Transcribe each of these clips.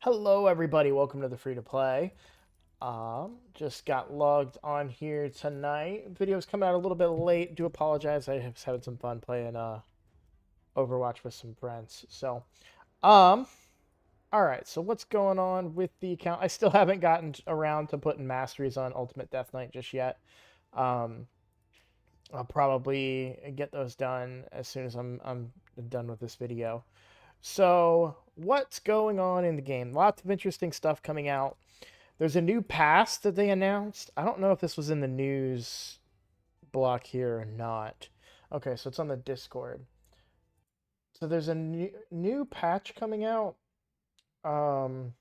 Hello, everybody. Welcome to the free to play. Just got logged on here tonight. Video's coming out a little bit late. Do apologize. I was having some fun playing Overwatch with some friends. Um, all right. So what's going on with the account? I still haven't gotten around to putting masteries on Ultimate Death Knight just yet. Um, I'll probably get those done as soon as I'm done with this video. So, what's going on in the game? Lots of interesting stuff coming out. There's a new pass that they announced. I don't know if this was in the news block here or not. Okay, so it's on the Discord. So there's a new patch coming out um,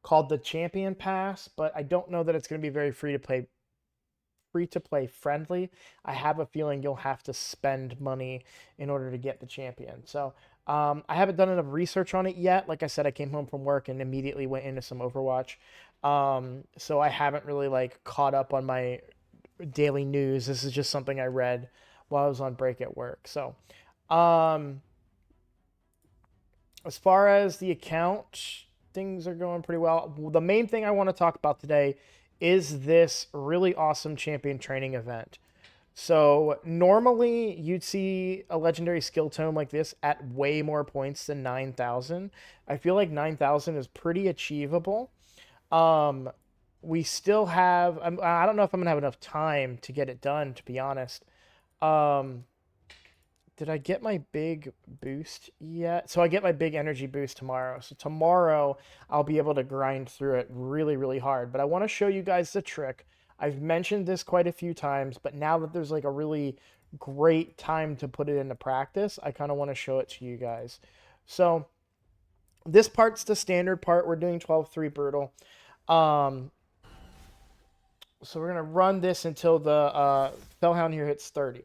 called the Champion Pass, but I don't know that it's going to be very free to play friendly. I have a feeling you'll have to spend money in order to get the champion. So I haven't done enough research on it yet. Like I said, I came home from work and immediately went into some Overwatch. So I haven't really like caught up on my daily news. This is just something I read while I was on break at work. So um, as far as the account, things are going pretty well. The main thing I want to talk about today is this really awesome champion training event. So normally you'd see a legendary skill tome like this at way more points than 9,000. I feel like 9,000 is pretty achievable. Um, we still have, I don't know if I'm gonna have enough time to get it done, to be honest. Um, did I get my big boost yet? So I get my big energy boost tomorrow. So tomorrow I'll be able to grind through it really, really hard. But I want to show you guys the trick. I've mentioned this quite a few times, but now that there's like a really great time to put it into practice, I kind of want to show it to you guys. So this part's the standard part. We're doing 12-3 brutal. Um, so we're gonna run this until the Fellhound here hits 30.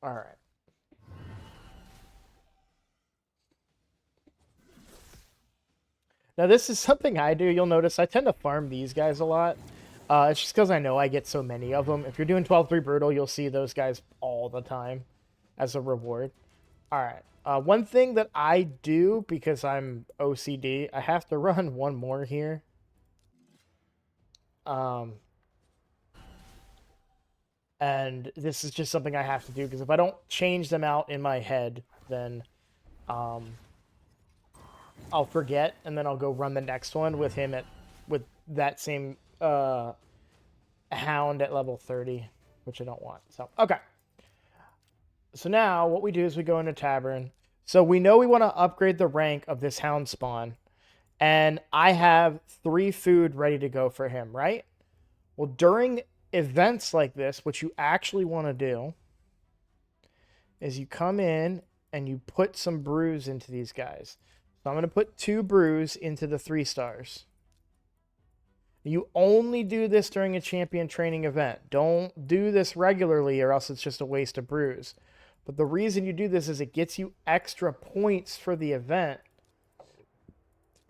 All right. Now, this is something I do. You'll notice I tend to farm these guys a lot. It's just because I know I get so many of them. If you're doing 12-3 Brutal, you'll see those guys all the time as a reward. All right. One thing that I do because I'm OCD, I have to run one more here. Um, and this is just something I have to do because if I don't change them out in my head, then um, I'll forget, and then I'll go run the next one with him with that same hound at level 30, which I don't want. So, okay. So now what we do is we go into Tavern. So we know we want to upgrade the rank of this hound spawn. And I have 3 food ready to go for him, right? Well, during events like this, what you actually want to do is you come in and you put some brews into these guys. So I'm going to put 2 brews into the 3 stars. You only do this during a champion training event. Don't do this regularly or else it's just a waste of brews. But the reason you do this is it gets you extra points for the event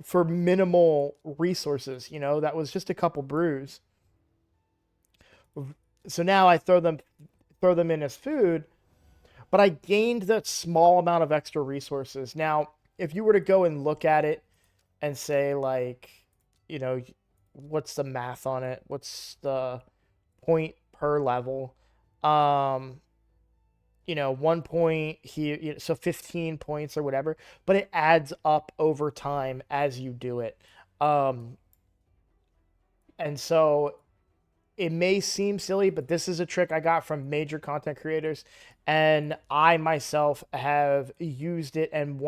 for minimal resources. You know, that was just a couple brews. So now I throw them in as food, but I gained that small amount of extra resources. Now, if you were to go and look at it and say like, you know, what's the math on it? What's the point per level? Um, 1 point here, so 15 points or whatever, but it adds up over time as you do it. Um, and so it may seem silly, but this is a trick I got from major content creators, and I myself have used it and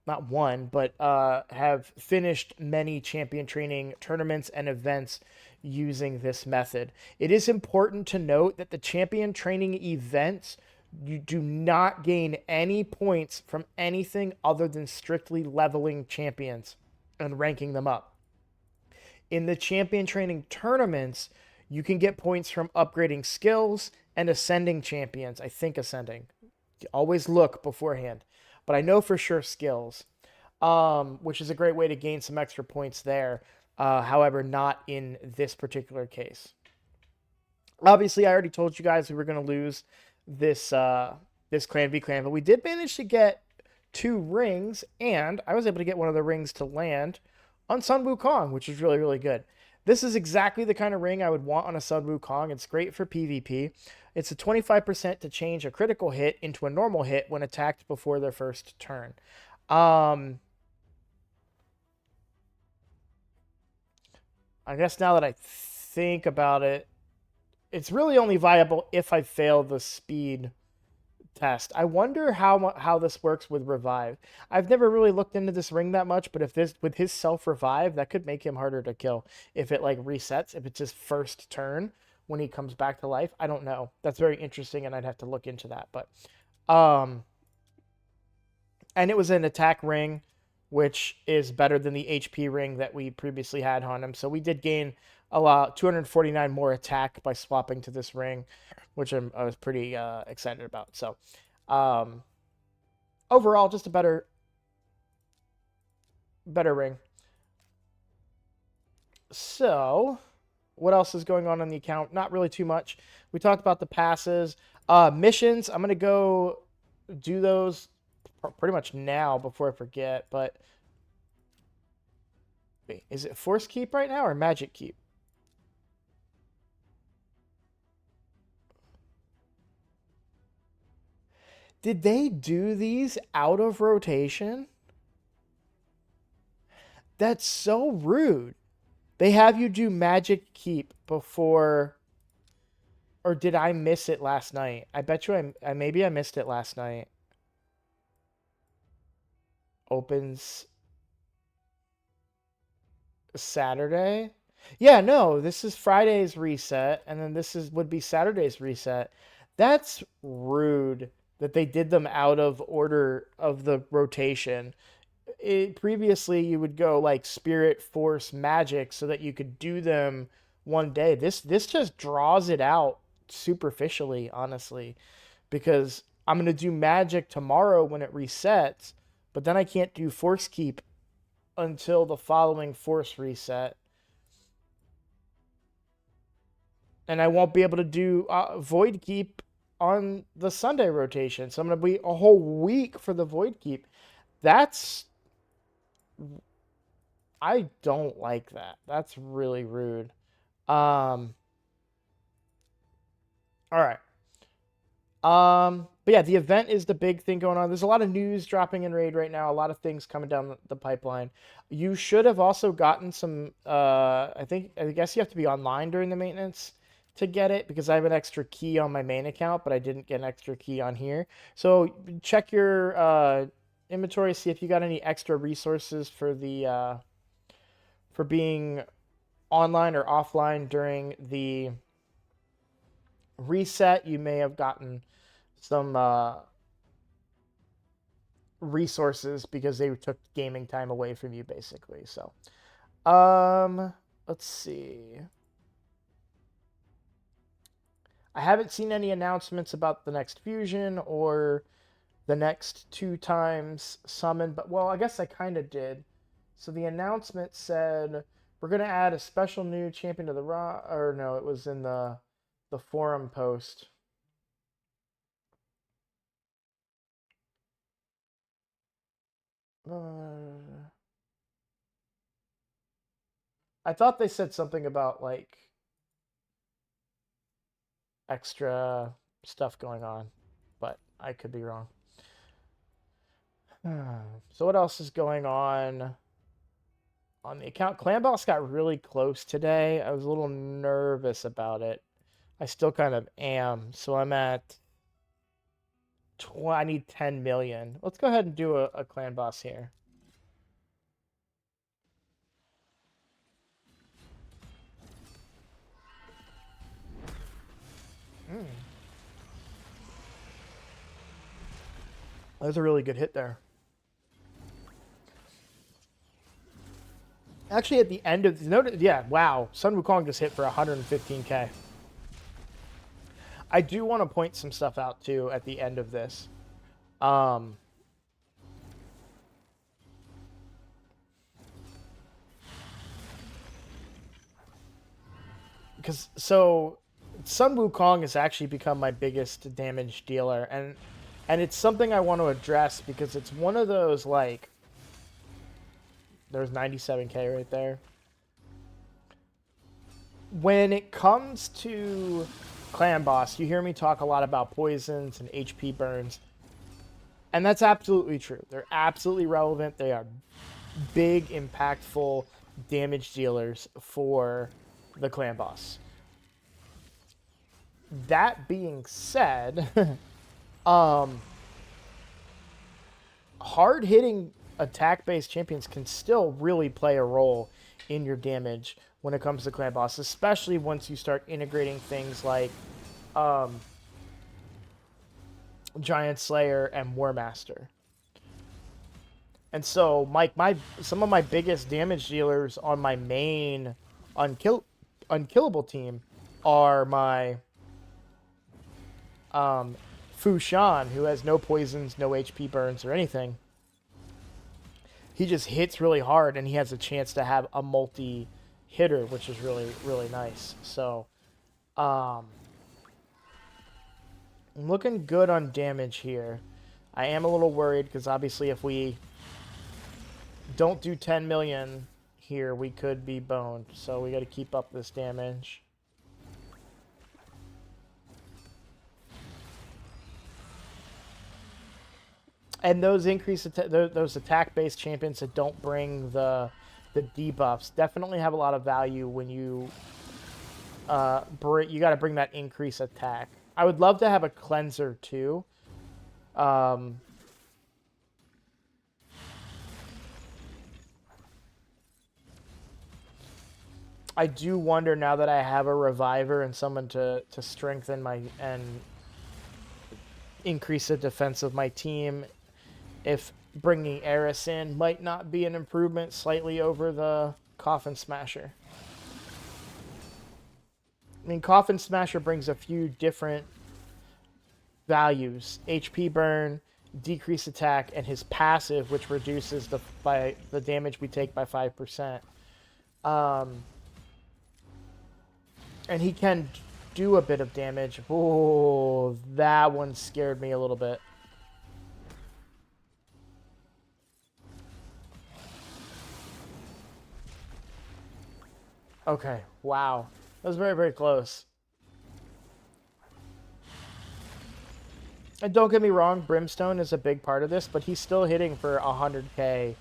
not won, but have finished many champion training tournaments and events using this method. It is important to note that the champion training events, you do not gain any points from anything other than strictly leveling champions and ranking them up. In the champion training tournaments, you can get points from upgrading skills and ascending champions. I think ascending. You always look beforehand, but I know for sure skills, which is a great way to gain some extra points there. However, not in this particular case. Obviously, I already told you guys we were going to lose this this clan v clan, but we did manage to get 2 rings, and I was able to get one of the rings to land on Sun Wukong, which is really, really good. This is exactly the kind of ring I would want on a Sun Wukong. It's great for PvP. It's a 25% to change a critical hit into a normal hit when attacked before their first turn. I guess now that I think about it, it's really only viable if I fail the speed test. I wonder how this works with revive. I've never really looked into this ring that much, but if this with his self revive, that could make him harder to kill if it like resets, if it's his first turn when he comes back to life. I don't know. That's very interesting, and I'd have to look into that. But and it was an attack ring, which is better than the HP ring that we previously had on him. So we did gain a lot, 249 more attack by swapping to this ring, which I was pretty excited about. So overall, just a better ring. So what else is going on the account? Not really too much. We talked about the passes. Missions, I'm going to go do those pretty much now before I forget. But wait, is it Force Keep right now or Magic Keep? Did they do these out of rotation? That's so rude. They have you do Magic Keep before... Or did I miss it last night? I bet you maybe I missed it last night. Opens Saturday. Yeah, no, this is Friday's reset, and then this would be Saturday's reset. That's rude that they did them out of order of the rotation. Previously, you would go like Spirit, Force, Magic so that you could do them one day. This just draws it out superficially, honestly, because I'm going to do Magic tomorrow when it resets, but then I can't do Force Keep until the following Force reset. And I won't be able to do Void Keep on the Sunday rotation. So I'm going to wait a whole week for the Void Keep. I don't like that. That's really rude. All right. But yeah, the event is the big thing going on. There's a lot of news dropping in Raid right now, a lot of things coming down the pipeline. You should have also gotten some, I guess you have to be online during the maintenance to get it, because I have an extra key on my main account, but I didn't get an extra key on here. So check your inventory, see if you got any extra resources for the for being online or offline during the reset. You may have gotten some resources because they took gaming time away from you, basically. So let's see. I haven't seen any announcements about the next fusion or the next 2 times summon, but well, I guess I kind of did. So the announcement said we're going to add a special new champion to the or no, it was in the forum post. I thought they said something about like extra stuff going on, but I could be wrong. So what else is going on the account? Clan Boss got really close today. I was a little nervous about it. I still kind of am. So I'm at I need 10 million. Let's go ahead and do a Clan Boss here. That was a really good hit there. Actually, at the end of the yeah, wow, Sun Wukong just hit for 115k. I do want to point some stuff out too at the end of this. because so Sun Wukong has actually become my biggest damage dealer, and it's something I want to address because it's one of those like there's 97k right there. When it comes to Clan Boss, you hear me talk a lot about poisons and HP burns, and that's absolutely true. They're absolutely relevant. They are big, impactful damage dealers for the Clan Boss. That being said, hard hitting attack based champions can still really play a role in your damage when it comes to Clan Boss, especially once you start integrating things like Giant Slayer and War Master. And so my some of my biggest damage dealers on my main unkillable team are my Fu Shan, who has no poisons, no HP burns, or anything. He just hits really hard, and he has a chance to have a multi hitter, which is really, really nice. So, I'm looking good on damage here. I am a little worried because obviously if we don't do 10 million here, we could be boned. So we got to keep up this damage. And those those attack-based champions that don't bring the debuffs definitely have a lot of value when you you got to bring that increase attack. I would love to have a cleanser too. I do wonder now that I have a reviver and someone to strengthen my and increase the defense of my team, if bringing Eris in might not be an improvement slightly over the Coffin Smasher. I mean, Coffin Smasher brings a few different values: HP burn, decrease attack, and his passive, which reduces the damage we take by 5%. And he can do a bit of damage. Oh, that one scared me a little bit. Okay, wow. That was very, very close. And don't get me wrong, Brimstone is a big part of this, but he's still hitting for 100k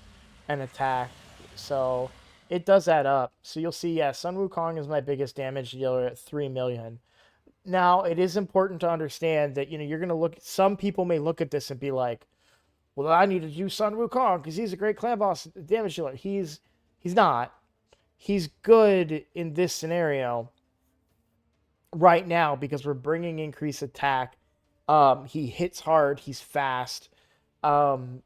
an attack. So it does add up. So you'll see, yeah, Sun Wukong is my biggest damage dealer at 3 million. Now, it is important to understand that, you're going to look, some people may look at this and be like, well, I need to use Sun Wukong because he's a great clan boss damage dealer. He's not. He's good in this scenario right now because we're bringing increased attack. He hits hard. He's fast. But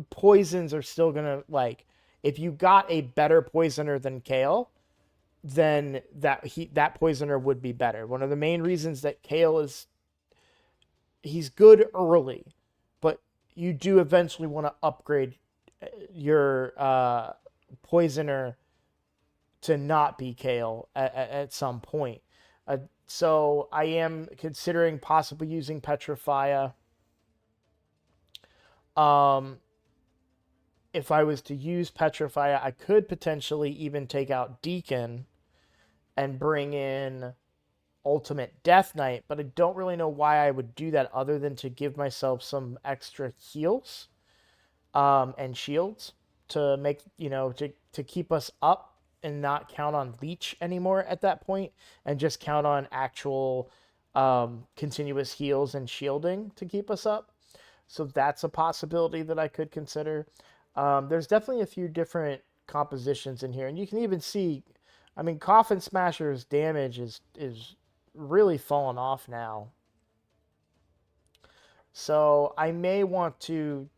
poisons are still gonna, like, if you got a better poisoner than Kayle, then that poisoner would be better. One of the main reasons that Kayle he's good early, but you do eventually want to upgrade your poisoner to not be Kayle at some point. So I am considering possibly using Petrifia. If I was to use Petrifia, I could potentially even take out Deacon and bring in Ultimate Death Knight, but I don't really know why I would do that other than to give myself some extra heals and shields to make, to keep us up and not count on Leech anymore at that point and just count on actual continuous heals and shielding to keep us up. So that's a possibility that I could consider. There's definitely a few different compositions in here, and you can even see, I mean, Coffin Smasher's damage is really fallen off now. So I may want to,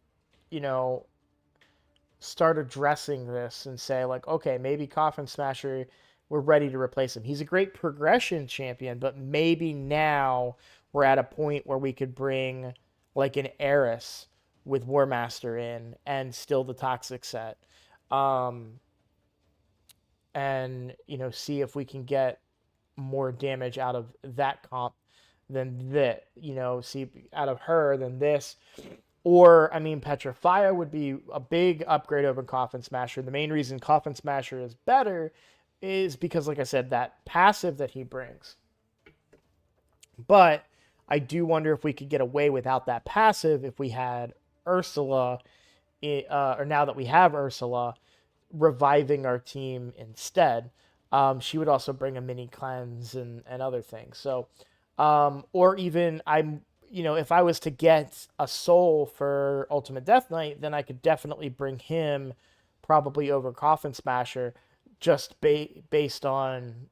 start addressing this and say, like, okay, maybe Coffin Smasher, we're ready to replace him. He's a great progression champion, but maybe now we're at a point where we could bring like an Eris with War Master in and still the Toxic set. and, you know, see if we can get more damage out of that comp than that, you know, see out of her than this. Or, I mean, Petrifier would be a big upgrade over Coffin Smasher. The main reason Coffin Smasher is better is because, like I said, that passive that he brings. But I do wonder if we could get away without that passive if we had Ursula, or now that we have Ursula, reviving our team instead. She would also bring a mini cleanse and other things. So, or even you know, if I was to get a soul for Ultimate Death Knight, then I could definitely bring him probably over Coffin Smasher just based on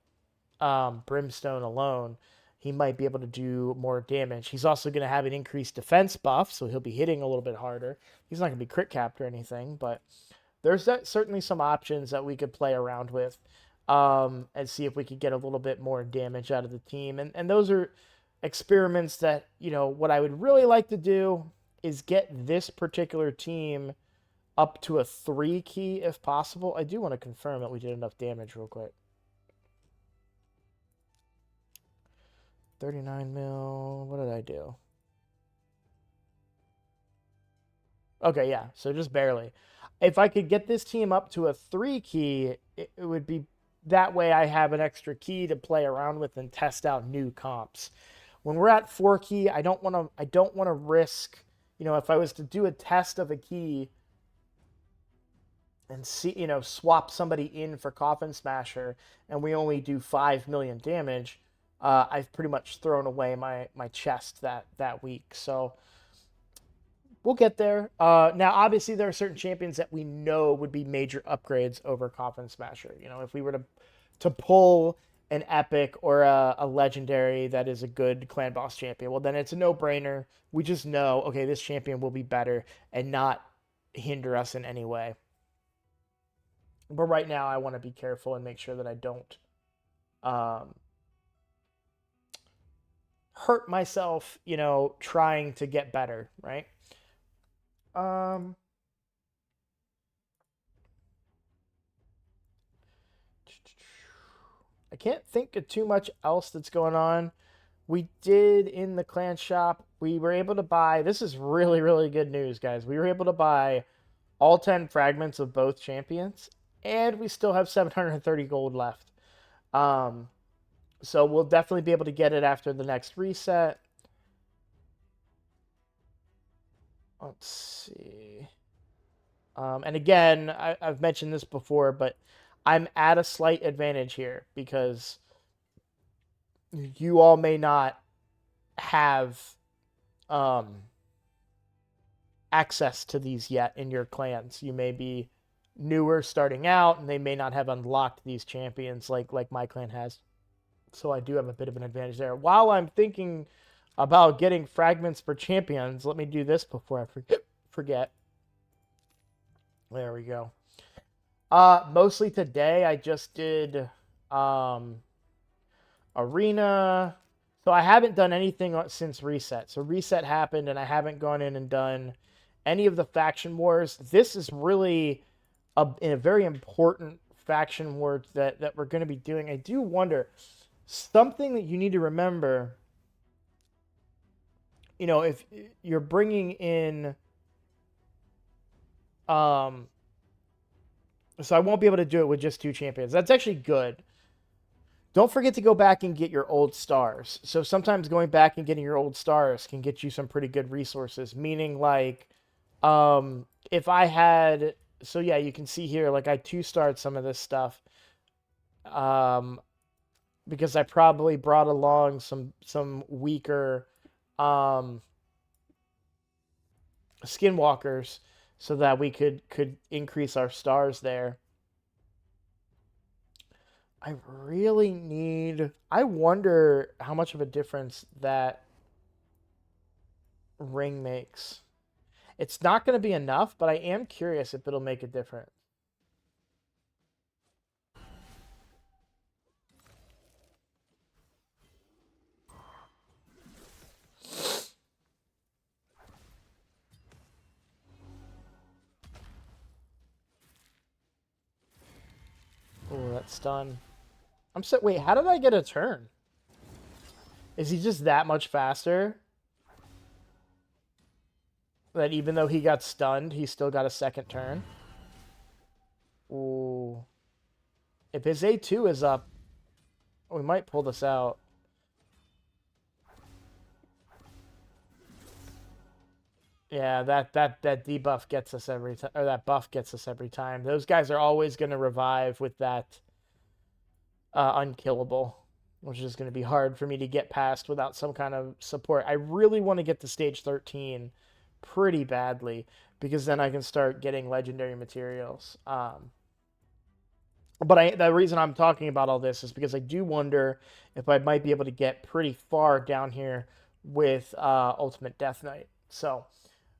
Brimstone alone. He might be able to do more damage. He's also going to have an increased defense buff, so he'll be hitting a little bit harder. He's not going to be crit capped or anything, but there's certainly some options that we could play around with, and see if we could get a little bit more damage out of the team. And those are experiments that, you know, what I would really like to do is get this particular team up to a 3 key if possible. I do want to confirm that we did enough damage real quick. 39 mil. What did I do? Okay, yeah. So just barely. If I could get this team up to a 3 key, it would be that way I have an extra key to play around with and test out new comps. When we're at 4 key, I don't want to risk, you know, if I was to do a test of a key and see, you know, swap somebody in for Coffin Smasher and we only do 5 million damage, I've pretty much thrown away my chest that week. So we'll get there. Now, obviously, there are certain champions that we know would be major upgrades over Coffin Smasher. You know, if we were to pull an epic or a legendary that is a good clan boss champion, well, then it's a no-brainer. We just know, okay, this champion will be better and not hinder us in any way. But right now, I want to be careful and make sure that I don't hurt myself, you know, trying to get better, right? Um, I can't think of too much else that's going on. We did in the clan shop, we were able to buy, this is really, really good news, guys. We were able to buy all 10 fragments of both champions, and we still have 730 gold left. So we'll definitely be able to get it after the next reset. Let's see. And again, I've mentioned this before, but I'm at a slight advantage here because you all may not have access to these yet in your clans. You may be newer starting out, and they may not have unlocked these champions like my clan has. So I do have a bit of an advantage there. While I'm thinking about getting fragments for champions, let me do this before I forget. There we go. Mostly today I just did arena. So I haven't done anything since reset. So reset happened and I haven't gone in and done any of the faction wars. This is really a very important faction war that we're going to be doing. I do wonder, something that you need to remember, you know, if you're bringing in so I won't be able to do it with just 2 champions. That's actually good. Don't forget to go back and get your old stars. So sometimes going back and getting your old stars can get you some pretty good resources. Meaning, like, if I had, so yeah, you can see here, like I 2-starred some of this stuff, because I probably brought along some weaker, skinwalkers, so that we could increase our stars there. I really need... I wonder how much of a difference that ring makes. It's not going to be enough, but I am curious if it'll make a difference. Oh, that stun. Wait, how did I get a turn? Is he just that much faster? That even though he got stunned, he still got a second turn? Ooh. If his A2 is up, we might pull this out. Yeah, that debuff gets us every time, or that buff gets us every time. Those guys are always going to revive with that unkillable, which is going to be hard for me to get past without some kind of support. I really want to get to stage 13 pretty badly because then I can start getting legendary materials. But the reason I'm talking about all this is because I do wonder if I might be able to get pretty far down here with Ultimate Death Knight. So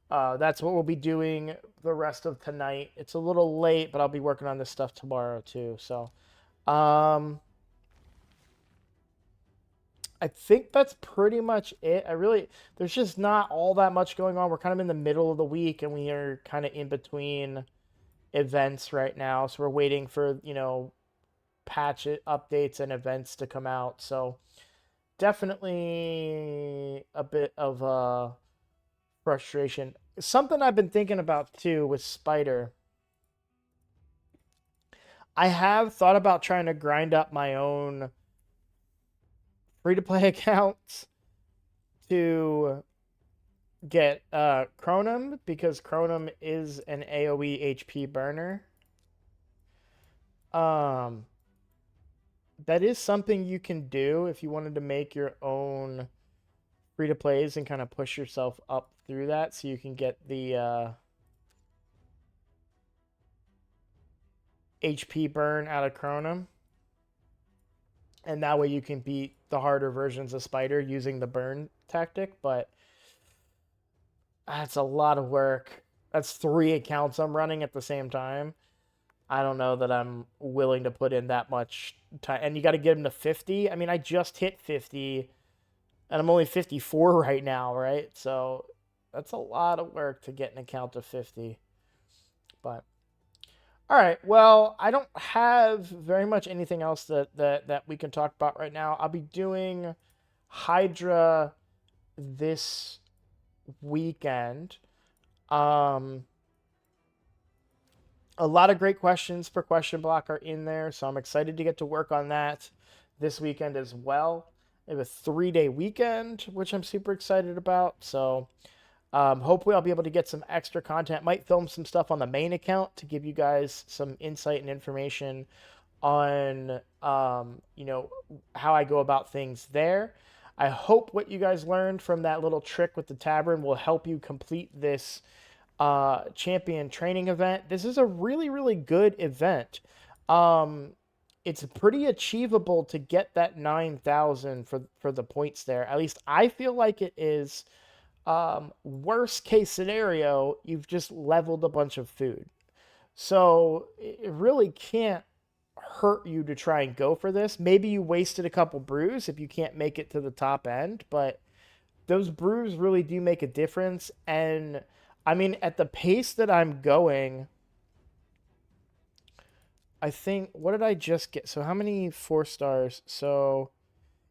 that's what we'll be doing the rest of tonight. It's a little late, but I'll be working on this stuff tomorrow too. So I think that's pretty much it. There's just not all that much going on. We're kind of in the middle of the week and we are kind of in between events right now. So we're waiting for, patch updates and events to come out. So definitely a bit of frustration. Something I've been thinking about too with Spider. I have thought about trying to grind up my own free-to-play accounts to get Chronom, because Chronom is an AoE HP burner. That is something you can do if you wanted to make your own free-to-plays and kind of push yourself up through that so you can get the HP burn out of Chronom. And that way you can beat the harder versions of Spider using the burn tactic, but that's a lot of work. That's 3 accounts I'm running at the same time. I don't know that I'm willing to put in that much time. And you got to get them to 50. I mean, I just hit 50, and I'm only 54 right now, right? So that's a lot of work to get an account to 50. But all right, well, I don't have very much anything else that we can talk about right now. I'll be doing Hydra this weekend. A lot of great questions for Question Block are in there, so I'm excited to get to work on that this weekend as well. I have a 3-day weekend, which I'm super excited about. So hopefully I'll be able to get some extra content. Might film some stuff on the main account to give you guys some insight and information on, how I go about things there. I hope what you guys learned from that little trick with the Tavern will help you complete this champion training event. This is a really, really good event. It's pretty achievable to get that 9,000 for the points there. At least I feel like it is. Worst case scenario, you've just leveled a bunch of food. So it really can't hurt you to try and go for this. Maybe you wasted a couple brews if you can't make it to the top end, but those brews really do make a difference. And I mean, at the pace that I'm going, I think, what did I just get? So how many 4 stars? So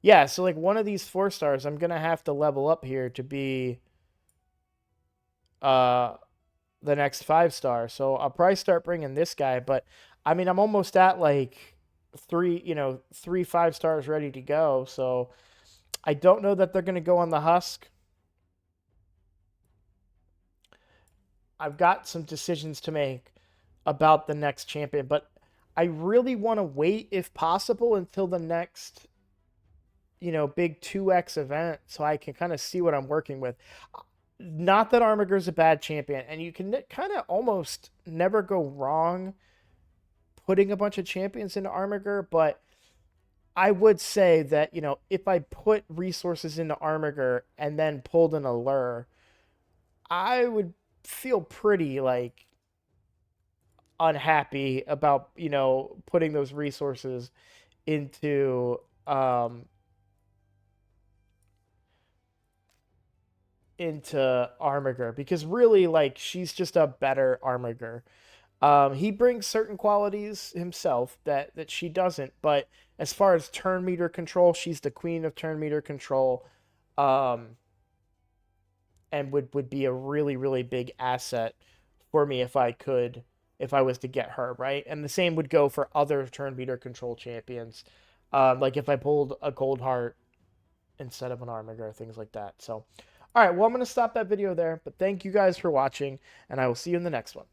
yeah, so like one of these 4 stars, I'm gonna have to level up here to be the next 5 star. So I'll probably start bringing this guy, but I mean, I'm almost at like 3 5 stars ready to go. So I don't know that they're gonna go on the husk. I've got some decisions to make about the next champion, but I really want to wait, if possible, until the next, big 2x event so I can kind of see what I'm working with. Not that Armiger's a bad champion, and you can kind of almost never go wrong putting a bunch of champions into Armiger, but I would say that, if I put resources into Armiger and then pulled an Allure, I would feel pretty like unhappy about putting those resources into Armiger, because really, like, she's just a better Armiger. He brings certain qualities himself that she doesn't, but as far as turn meter control, she's the queen of turn meter control, um, and would be a really really big asset for me if I was to get her right. And the same would go for other turn meter control champions, like if I pulled a Gold Heart instead of an Armiger, things like that. So, all right, well I'm gonna stop that video there, but thank you guys for watching, and I will see you in the next one.